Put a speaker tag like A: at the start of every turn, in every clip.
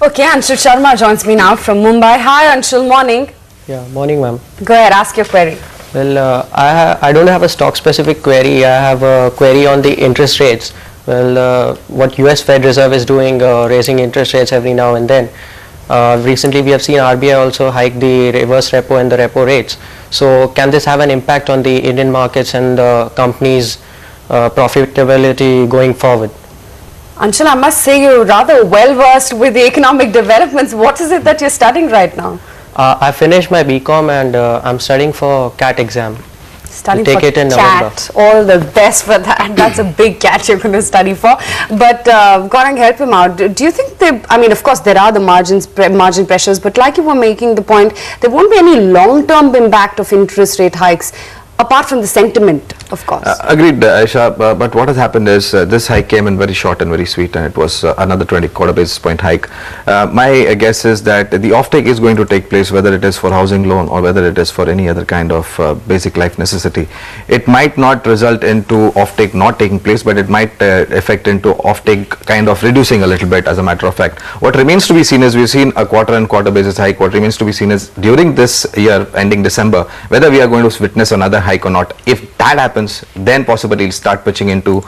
A: Okay, Anshul Sharma joins me now from Mumbai. Hi Anshul, morning.
B: Yeah, morning ma'am.
A: Go ahead, ask your query.
B: Well, I don't have a stock specific query. I have a query on the interest rates. Well, what US Fed Reserve is doing, raising interest rates every now and then. Recently we have seen RBI also hike the reverse repo and the repo rates. So can this have an impact on the Indian markets and the company's profitability going forward?
A: Anshul, I must say you're rather well versed with the economic developments. What is it that you're studying right now?
B: I finished my BCom and I'm studying for CAT exam.
A: Studying
B: take
A: for
B: it in November.
A: CAT, all the best for that. That's a big CAT you're going to study for. But Gaurang, help him out. Do you think I mean, of course, there are the margin pressures, but like you were making the point, there won't be any long-term impact of interest rate hikes, apart from the sentiment, of course.
C: Agreed, Aisha, but what has happened is this hike came in very short and very sweet, and it was another 20 basis point hike. My guess is that the offtake is going to take place, whether it is for housing loan or whether it is for any other kind of basic life necessity. It might not result into offtake not taking place, but it might affect into offtake kind of reducing a little bit, as a matter of fact. What remains to be seen is we've seen a quarter-on-quarter basis hike. What remains to be seen is during this year ending December, whether we are going to witness another hike or not. If that happens, then possibly it'll start pitching into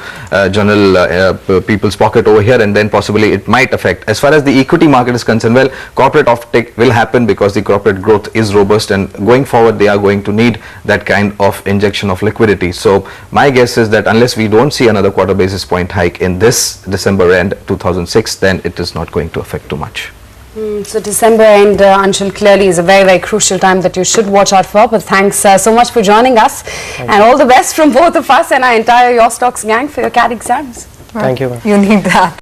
C: general people's pocket over here, and then possibly it might affect. As far as the equity market is concerned, well, corporate offtake will happen because the corporate growth is robust, and going forward they are going to need that kind of injection of liquidity. So my guess is that unless we don't see another quarter basis point hike in this December end 2006, then it is not going to affect too much.
A: So December end, Anshul, clearly is a very, very crucial time that you should watch out for. But thanks so much for joining us. And all the best from both of us and our entire Your Stocks gang for your CAT exams.
B: Thank you.
A: You need that.